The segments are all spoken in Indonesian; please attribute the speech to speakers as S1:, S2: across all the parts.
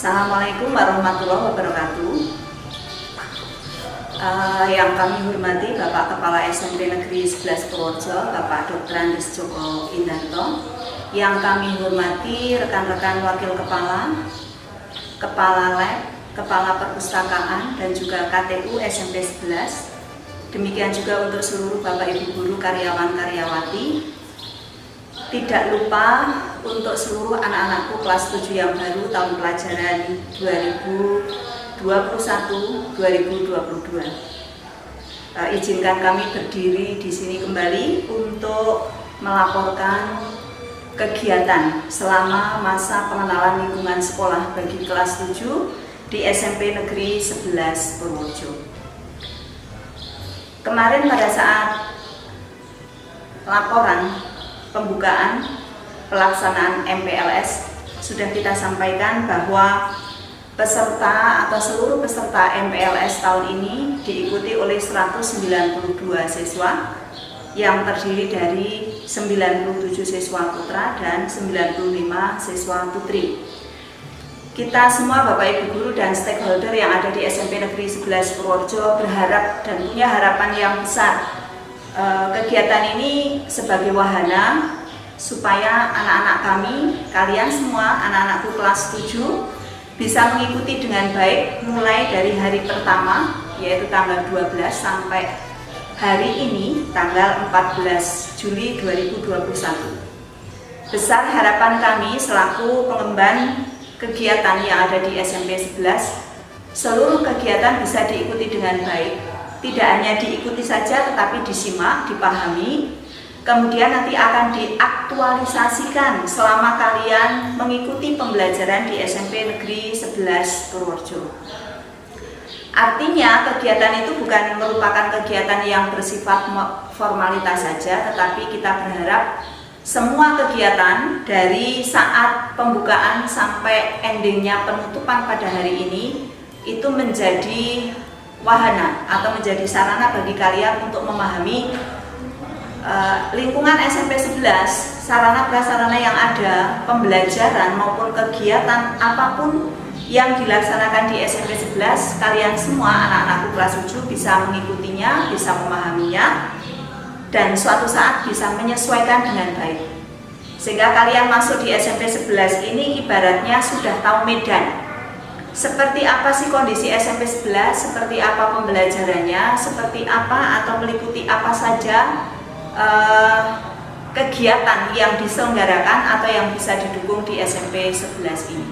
S1: Assalamualaikum warahmatullahi wabarakatuh. Yang kami hormati Bapak Kepala SMP Negeri 11 Purworejo, Bapak Dr. Andis Joko Indarto. Yang kami hormati rekan-rekan wakil kepala, kepala lab, kepala perpustakaan, dan juga KTU SMP 11. Demikian juga untuk seluruh Bapak Ibu guru, karyawan karyawati. Tidak lupa untuk seluruh anak-anakku kelas 7 yang baru tahun pelajaran 2021-2022. Izinkan kami berdiri di sini kembali untuk melaporkan kegiatan selama masa pengenalan lingkungan sekolah bagi kelas 7 di SMP Negeri 11 Purworejo. Kemarin pada saat laporan pembukaan pelaksanaan MPLS sudah kita sampaikan bahwa peserta atau seluruh peserta MPLS tahun ini diikuti oleh 192 siswa yang terdiri dari 97 siswa putra dan 95 siswa putri. Kita semua Bapak Ibu guru dan stakeholder yang ada di SMP Negeri 11 Purworejo berharap dan punya harapan yang besar kegiatan ini sebagai wahana supaya anak-anak kami, kalian semua, anak-anakku kelas 7 bisa mengikuti dengan baik mulai dari hari pertama yaitu tanggal 12 sampai hari ini tanggal 14 Juli 2021. Besar harapan kami selaku pengemban kegiatan yang ada di SMP 11, seluruh kegiatan bisa diikuti dengan baik. Tidak hanya diikuti saja tetapi disimak, dipahami, kemudian nanti akan diaktualisasikan selama kalian mengikuti pembelajaran di SMP Negeri 11 Purworejo. Artinya kegiatan itu bukan merupakan kegiatan yang bersifat formalitas saja, tetapi kita berharap semua kegiatan dari saat pembukaan sampai endingnya penutupan pada hari ini itu menjadi wahana atau menjadi sarana bagi kalian untuk memahami lingkungan SMP 11, sarana prasarana yang ada, pembelajaran maupun kegiatan apapun yang dilaksanakan di SMP 11, kalian semua anak-anakku kelas 7 bisa mengikutinya, bisa memahaminya, dan suatu saat bisa menyesuaikan dengan baik. Sehingga kalian masuk di SMP 11 ini ibaratnya sudah tahu medan. Seperti apa sih kondisi SMP 11, seperti apa pembelajarannya, seperti apa atau meliputi apa saja kegiatan yang diselenggarakan atau yang bisa didukung di SMP 11 ini.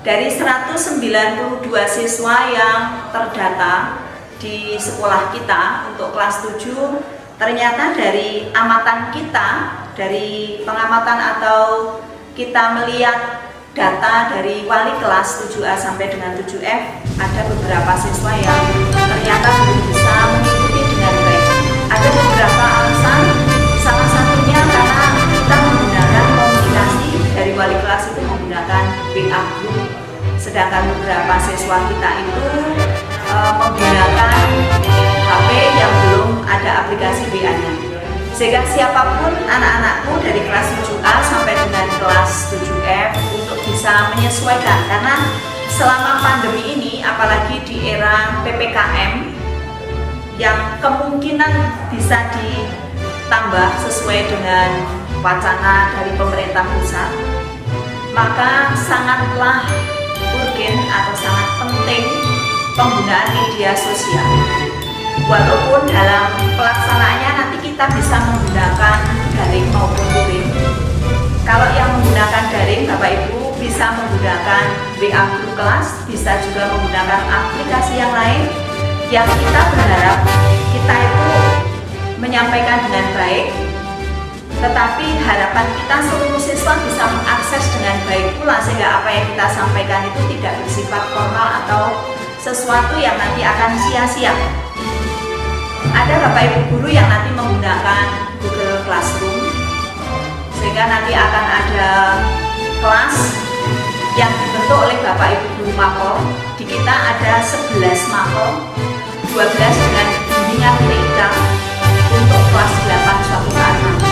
S1: Dari 192 siswa yang terdata di sekolah kita untuk kelas 7, ternyata dari amatan kita, dari pengamatan atau kita melihat data dari wali kelas 7A sampai dengan 7F, ada beberapa siswa yang ternyata belum bisa mengikuti dengan baik. Ada beberapa alasan, salah satunya karena kita menggunakan komunikasi dari wali kelas itu menggunakan WA group, sedangkan beberapa siswa kita itu menggunakan HP yang belum ada aplikasi WA-nya. Sehingga siapapun anak-anakku dari kelas 7A sampai dengan kelas 7F untuk bisa menyesuaikan, karena selama pandemi ini apalagi di era PPKM yang kemungkinan bisa ditambah sesuai dengan wacana dari pemerintah pusat, maka sangatlah urgen atau sangat penting penggunaan media sosial. Walaupun dalam pelaksanaannya nanti kita bisa menggunakan daring maupun luring. Kalau yang menggunakan daring, Bapak Ibu bisa menggunakan WA group kelas, bisa juga menggunakan aplikasi yang lain yang kita berharap kita itu menyampaikan dengan baik, tetapi harapan kita seluruh siswa bisa mengakses dengan baik pula, sehingga apa yang kita sampaikan itu tidak bersifat formal atau sesuatu yang nanti akan sia-sia. Ada Bapak Ibu guru yang nanti menggunakan Google Classroom, sehingga nanti akan ada kelas yang dibentuk oleh Bapak Ibu guru mapel. Di kita ada 11 mapel, 12 dengan bimbingan TIK untuk kelas 8 suatu saat nanti.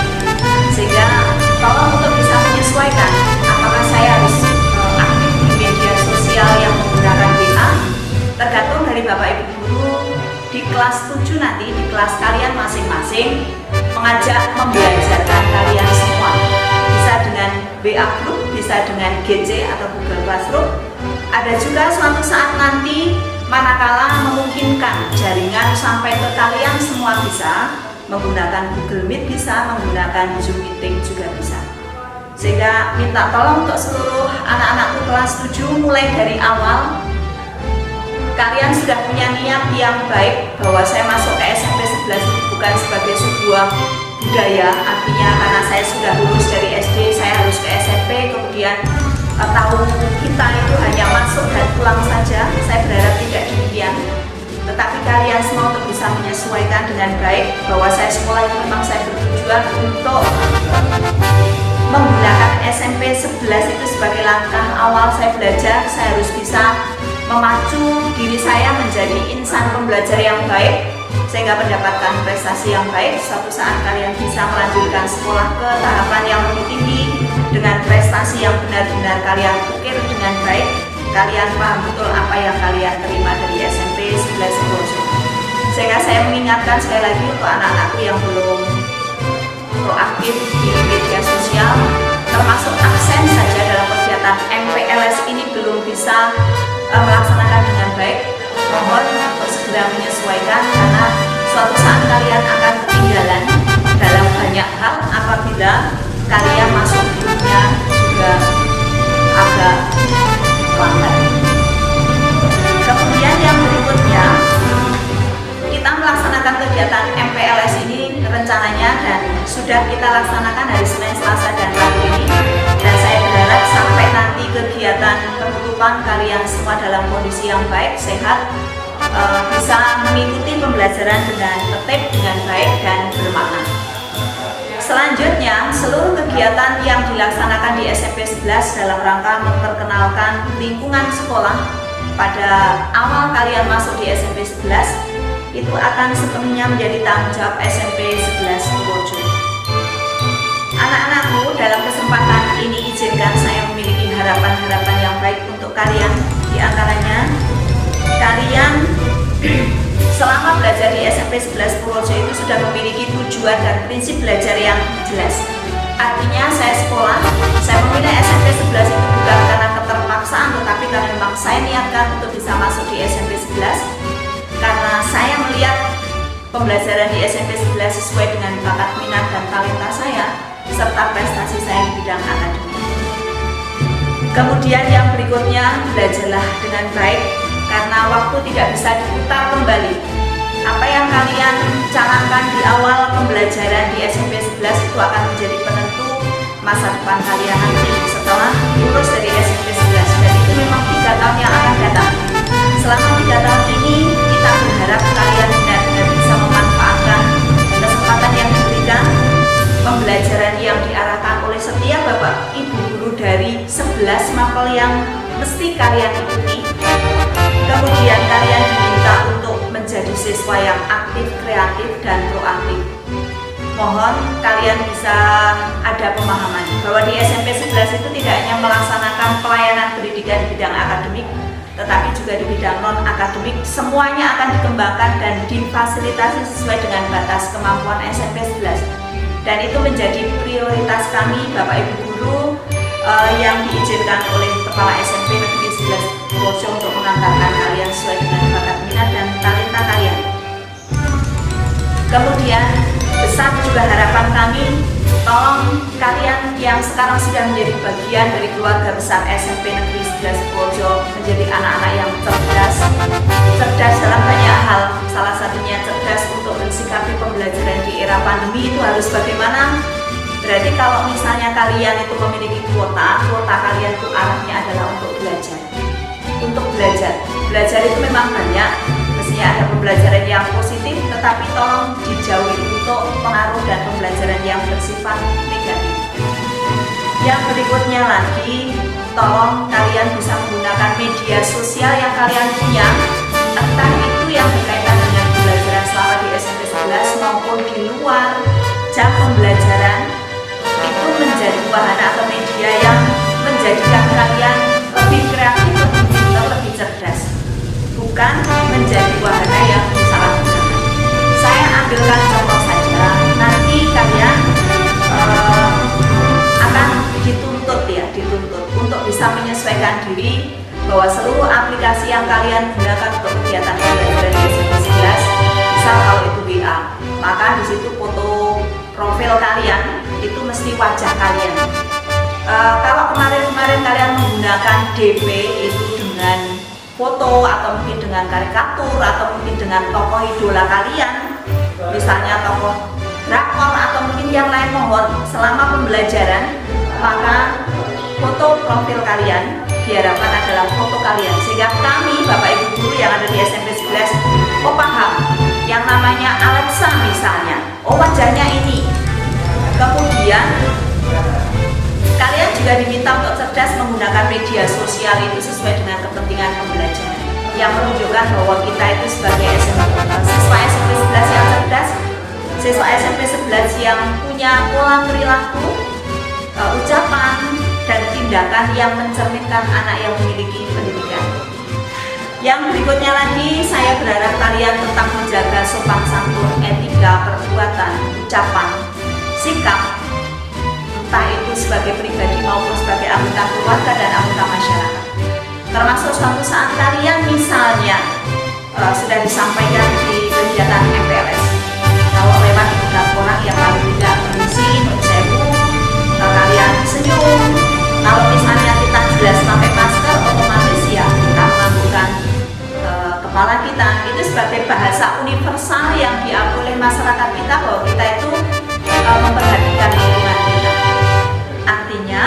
S1: Sehingga tolong untuk bisa menyesuaikan apakah saya harus aktif di WA Group, bisa dengan GC atau Google Classroom. Ada juga suatu saat nanti manakala memungkinkan jaringan sampai ke kalian semua bisa, menggunakan Google Meet bisa, menggunakan Zoom Meeting juga bisa. Sehingga minta tolong untuk seluruh anak-anakku kelas 7 mulai dari awal kalian sudah punya niat yang baik bahwa saya masuk ke SMP 11 itu bukan sebagai sebuah budaya, artinya karena saya sudah lulus dari SD saya harus ke SMP, kemudian tahu kita itu hanya masuk dan pulang saja. Saya berharap tidak demikian, tetapi kalian semua untuk bisa menyesuaikan dengan baik bahwa saya sekolah itu memang saya bertujuan untuk menggunakan SMP 11 itu sebagai langkah awal saya belajar. Saya harus bisa memacu diri saya menjadi insan pembelajar yang baik sehingga mendapatkan prestasi yang baik. Suatu saat kalian bisa melanjutkan sekolah ke tahapan yang lebih tinggi dengan prestasi yang benar-benar kalian ukir dengan baik. Kalian paham betul apa yang kalian terima dari SMP 11 Purworejo. Sehingga saya mengingatkan sekali lagi untuk anak-anakku yang belum proaktif di media sosial, termasuk absen saja dalam kegiatan MPLS ini belum bisa melaksanakan dengan baik, mohon untuk segera menyesuaikan karena suatu saat kalian akan ketinggalan dalam banyak hal apabila kalian masuk grupnya juga agak lambat. Kemudian yang berikutnya, kita melaksanakan kegiatan MPLS ini rencananya dan sudah kita laksanakan hari Senin, Selasa, dan Rabu ini, dan saya berharap sampai nanti kegiatan penutupan kalian semua dalam kondisi yang baik, sehat, bisa mengikuti pembelajaran dengan tertib, dengan baik dan bermakna. Selanjutnya, seluruh kegiatan yang dilaksanakan di SMP 11 dalam rangka memperkenalkan lingkungan sekolah pada awal kalian masuk di SMP 11 itu akan sepenuhnya menjadi tanggung jawab SMP 11 Purworejo. Anak-anakku, dalam kesempatan ini izinkan saya memiliki harapan-harapan yang baik untuk kalian. Di antaranya, kalian selama belajar di SMP 11 Purworejo itu sudah memiliki tujuan dan prinsip belajar yang jelas. Artinya saya sekolah, saya memilih SMP 11 itu bukan karena keterpaksaan, tetapi karena memang saya niatkan untuk bisa masuk di SMP 11 karena saya melihat pembelajaran di SMP 11 sesuai dengan bakat, minat, dan talenta saya serta prestasi saya di bidang akademik. Kemudian yang berikutnya, belajarlah dengan baik karena waktu tidak bisa diputar kembali. Apa yang kalian canangkan di awal pembelajaran di SMP 11 itu akan menjadi penentu masa depan kalian nanti setelah lulus dari SMP 11. Dan itu memang 3 tahun yang akan datang. Selama 3 tahun ini kita berharap kalian benar-benar bisa memanfaatkan kesempatan yang diberikan, pembelajaran yang diarahkan oleh setiap bapak ibu guru dari 11 mapel yang mesti kalian ikuti. Kemudian kalian diminta untuk menjadi siswa yang aktif, kreatif, dan proaktif. Mohon kalian bisa ada pemahaman bahwa di SMP 11 itu tidak hanya melaksanakan pelayanan pendidikan di bidang akademik, tetapi juga di bidang non-akademik. Semuanya akan dikembangkan dan difasilitasi sesuai dengan batas kemampuan SMP 11. Dan itu menjadi prioritas kami Bapak Ibu Guru yang diizinkan oleh Kepala SMP Negeri 11 Purworejo untuk mengantarkan kalian sesuai dengan bakat, minat, dan talenta kalian. Kemudian besar juga harapan kami, tolong kalian yang sekarang sudah menjadi bagian dari keluarga besar SMP Negeri 11 Purworejo menjadi anak-anak yang cerdas dalam banyak hal. Salah satunya cerdas untuk mensikapi pembelajaran di era pandemi itu harus bagaimana. Berarti kalau misalnya kalian itu memiliki kuota kalian itu arahnya adalah untuk belajar. Belajar itu memang banyak, mestinya ada pembelajaran yang positif, tetapi tolong dijauhi untuk pengaruh dan pembelajaran yang bersifat negatif. Yang berikutnya lagi, tolong kalian bisa menggunakan media sosial yang kalian punya, entah itu yang berkaitan dengan pembelajaran selama di SMP 11 maupun di luar jam pembelajaran, itu menjadi wahana atau media yang menjadikan kalian lebih kreatif, lebih pintar, lebih cerdas, bukan menjadi wahana yang disalahgunakan. Saya ambilkan contoh saja, nanti kalian akan dituntut kalian gunakan untuk kegiatan pembelajaran di SMP 11, misal kalau itu WA, maka di situ foto profil kalian itu mesti wajah kalian. Kalau kemarin-kemarin kalian menggunakan DP itu dengan foto atau mungkin dengan karikatur atau mungkin dengan tokoh idola kalian, misalnya tokoh drakor atau mungkin yang lain, mohon selama pembelajaran maka foto profil kalian diharapkan adalah foto kalian, sehingga kami Bapak Ibu guru yang ada di SMP 11 paham yang namanya Alexa misalnya, wajahnya ini. Kemudian kalian juga diminta untuk cerdas menggunakan media sosial itu sesuai dengan kepentingan pembelajaran, yang menunjukkan bahwa kita itu sebagai siswa SMP 11 yang cerdas, siswa SMP 11 yang punya pola perilaku, ucapan, dan tindakan yang mencerminkan anak yang memiliki pendidikan. Yang berikutnya lagi, saya berharap kalian tetap menjaga sopan santun, etika, perbuatan, ucapan, sikap, entah itu sebagai pribadi maupun sebagai anggota keluarga dan anggota masyarakat. Termasuk suatu saat kalian misalnya sudah disampaikan di kegiatan MPLS, kalau lewat dekat orang yang paling tidak berisi, kalian senyum. Kalau misalnya kita jelas pakai masker, otomatis ya kita menganggukkan kepala kita. Itu sebagai bahasa universal yang diakui oleh masyarakat kita bahwa kita itu memperhatikan lingkungan kita. Artinya,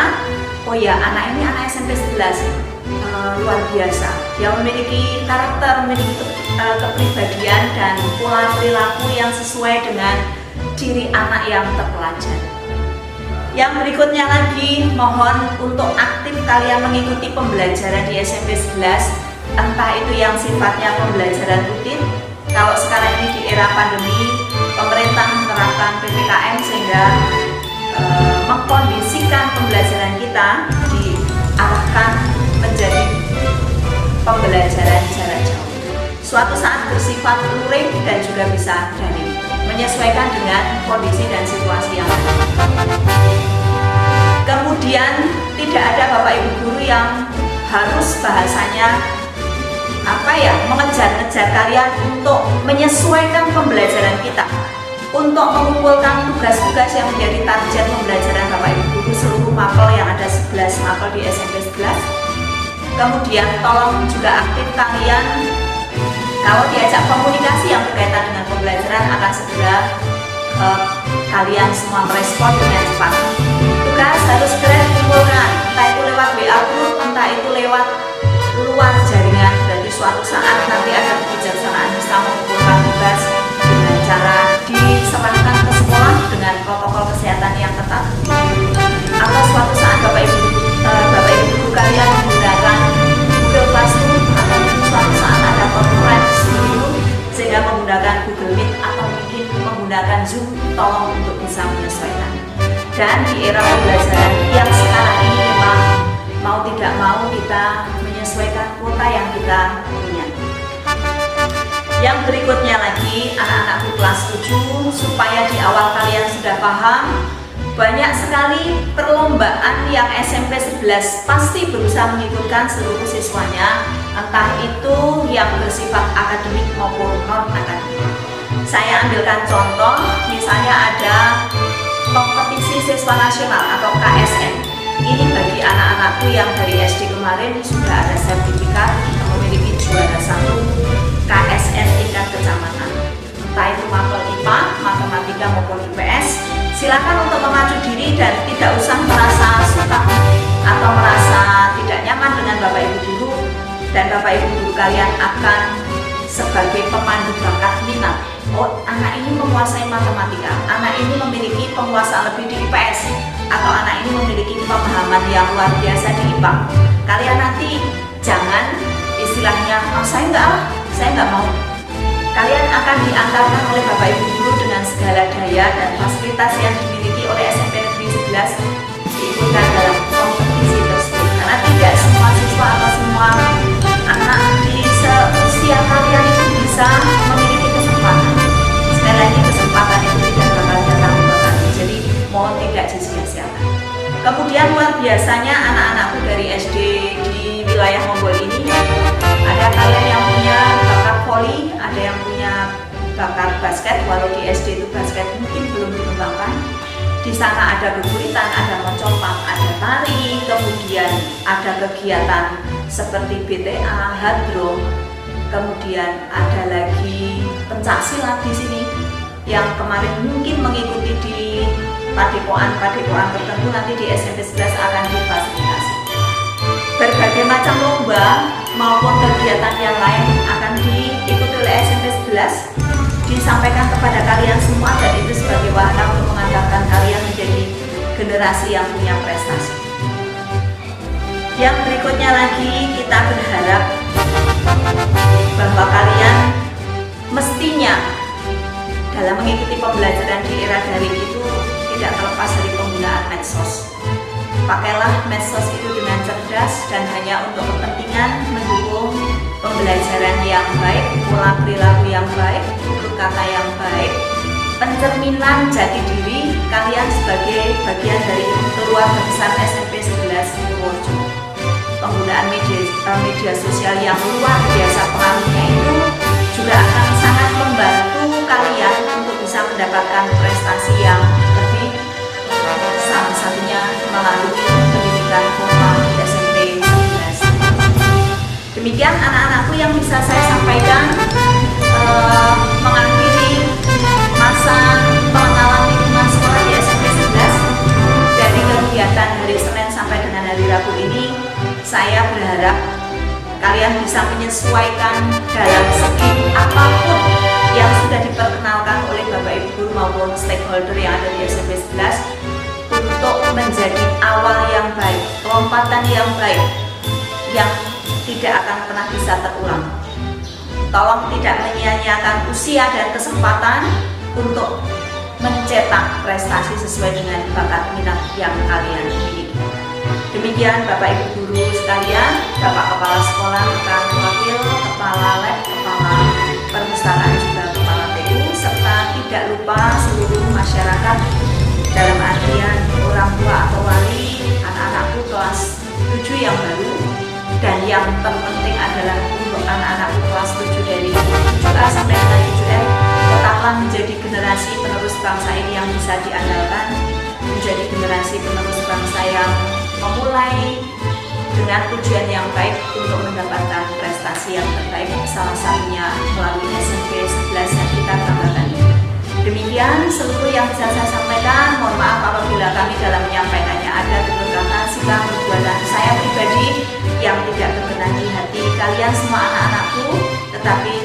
S1: oh ya, anak ini anak SMP 11 luar biasa. Dia memiliki karakter, memiliki kepribadian dan pola perilaku yang sesuai dengan ciri anak yang terpelajar. Yang berikutnya lagi, mohon untuk aktif kalian mengikuti pembelajaran di SMP 11, entah itu yang sifatnya pembelajaran rutin. Kalau sekarang ini di era pandemi, pemerintah menerapkan PPKM sehingga mengkondisikan pembelajaran kita diarahkan menjadi pembelajaran jarak jauh. Suatu saat bersifat luring dan juga bisa daring, menyesuaikan dengan kondisi dan situasi yang ada. Kemudian tidak ada Bapak Ibu guru yang harus bahasanya mengejar-ngejar kalian untuk menyesuaikan pembelajaran kita, untuk mengumpulkan tugas-tugas yang menjadi target pembelajaran Bapak Ibu guru seluruh mapel yang ada 11 mapel di SMP 11. Kemudian tolong juga aktif kalian kalau diajak komunikasi yang berkaitan dengan pembelajaran akan segera kalian semua merespon dengan cepat. Tugas harus segera dikumpulkan, entah itu lewat WA group, entah itu lewat luar jaringan. Berarti suatu saat nanti ada kebijaksanaan bisa mengumpulkan tugas dengan cara diserahkan ke sekolah dengan protokol kesehatan yang ketat. Atau suatu saat Bapak Ibu guru kalian menggunakan Google Classroom, atau suatu saat ada konferensi sehingga menggunakan Google Meet atau mungkin menggunakan Zoom, tolong untuk bisa menyesuaikan. Dan di era pembelajaran yang sekarang ini memang mau tidak mau kita menyesuaikan kuota yang kita punya. Yang berikutnya lagi, anak-anakku kelas 7, supaya di awal kalian sudah paham, banyak sekali perlombaan yang SMP 11 pasti berusaha mengikutkan seluruh siswanya, entah itu yang bersifat akademik maupun non-akademik. Saya ambilkan contoh, misalnya ada kompetisi siswa nasional atau KSN. Ini bagi anak-anakku yang dari SD kemarin sudah ada sertifikat memiliki juara 1 KSN tingkat kecamatan. Entah itu mapel IPA, matematika maupun IPS. Silakan untuk memacu diri dan tidak usah merasa suka atau merasa tidak nyaman dengan Bapak Ibu guru, dan Bapak Ibu guru kalian akan sebagai pemandu bakat minat. Oh, anak ini menguasai matematika, anak ini memiliki penguasaan lebih di IPS, atau anak ini memiliki pemahaman yang luar biasa di IPA. Kalian nanti jangan istilahnya, saya nggak mau. Kalian akan diantarkan oleh Bapak Ibu guru dengan segala daya dan fasilitas yang dimiliki oleh SMP Negeri 11 diikutkan dalam kompetisi tersebut. Karena tidak semua siswa atau semua anak di seusia kalian itu bisa memiliki kesempatan. Sekali lagi, kesempatan itu tidak bakal datang dua. Jadi mohon tidak disia-siakan. Kemudian luar biasanya anak-anakku dari SD di wilayah Monggol ini, ada kalian yang bakat basket, walau di SD itu basket mungkin belum dikembangkan. Di sana ada beburitan, ada mencopak, ada tari, kemudian ada kegiatan seperti BTA, hadro, kemudian ada lagi pencak silat di sini yang kemarin mungkin mengikuti di padepokan tertentu, nanti di SMP 11 akan difasilitasi. Berbagai macam lomba maupun kegiatan yang lain akan diikuti oleh SMP 11, disampaikan kepada kalian semua, dan itu sebagai wadah untuk mengantarkan kalian menjadi generasi yang punya prestasi. Yang berikutnya lagi, kita berharap bahwa kalian mestinya dalam mengikuti pembelajaran di era daring itu tidak terlepas dari penggunaan medsos. Pakailah medsos itu dengan cerdas dan hanya untuk kepentingan mendukung pembelajaran yang baik, pola perilaku yang baik, tutur kata yang baik, pencerminan jati diri kalian sebagai bagian dari keluarga besar SMP 11 Purworejo. Penggunaan media sosial yang luar biasa pengaruhnya itu juga akan sangat membantu kalian untuk bisa mendapatkan prestasi yang lebih, salah satunya melalui pendidikan formal di SMP 11. Demikian anak-anakku yang bisa saya sampaikan mengakhiri masa pengenalan lingkungan sekolah di SMP 11. Dari kegiatan hari Senin sampai dengan hari Rabu ini, saya berharap kalian bisa menyesuaikan dalam segi apapun yang sudah diperkenalkan oleh Bapak Ibu Guru maupun stakeholder yang ada di SMP 11 untuk menjadi awal yang baik, lompatan yang baik yang tidak akan pernah bisa terulang. Tolong tidak menyia-nyiakan usia dan kesempatan untuk mencetak prestasi sesuai dengan bakat minat yang kalian miliki. Demikian Bapak Ibu Guru sekalian, Bapak Kepala Sekolah, rekan wakil, Kepala Lab, Kepala Perpustakaan, juga Kepala TU, serta tidak lupa seluruh masyarakat dalam artian orang tua atau wali anak-anakku kelas 7 yang baru, dan yang terpenting adalah untuk anak-anakku kelas 7 dari 7A sampai dengan 7M, tetaplah menjadi generasi penerus bangsa ini yang bisa diandalkan, menjadi generasi penerus bangsa yang memulai dengan tujuan yang baik untuk mendapatkan prestasi yang terbaik, salah satunya melalui SMP 11 yang kita banggakan ini. Demikian seluruh yang bisa saya sampaikan. Mohon maaf apabila kami dalam menyampaikannya ada tutur kata, sikap, perbuatan saya pribadi yang tidak berkenan di hati kalian semua anak-anakku, tetapi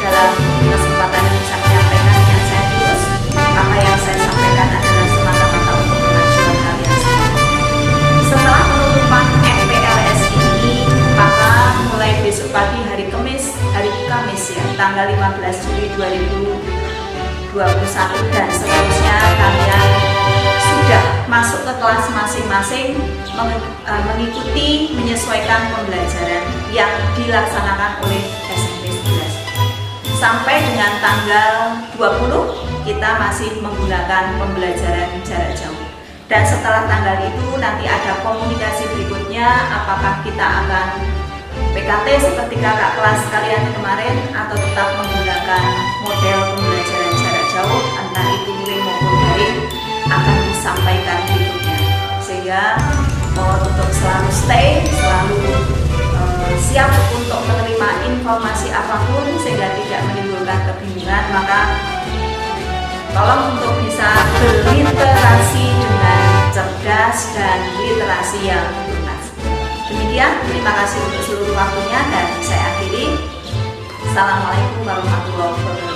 S1: dalam kesempatan ini saya menyampaikan yang saya tulus, apa yang saya sampaikan adalah semata-mata untuk kemajuan kalian semua. Setelah penutupan FPLS ini, maka mulai besok pagi hari Kamis ya, tanggal 15 Juli 2021 dan seterusnya, kalian sudah masuk ke kelas masing-masing, mengikuti, menyesuaikan pembelajaran yang dilaksanakan oleh SMP 11. Sampai dengan tanggal 20 kita masih menggunakan pembelajaran jarak jauh. Dan setelah tanggal itu nanti ada komunikasi berikutnya, apakah kita akan PKT seperti kakak kelas kalian kemarin atau tetap menggunakan model pembelajaran jarak jauh, entah itu luring maupun daring, akan disampaikan berikutnya. Sehingga mohon untuk selalu stay, selalu siap untuk menerima informasi apapun sehingga tidak menimbulkan kebingungan. Maka tolong untuk bisa berliterasi dengan cerdas dan literasi yang tuntas. Demikian, terima kasih untuk seluruh waktunya dan saya akhiri. Assalamualaikum warahmatullahi wabarakatuh.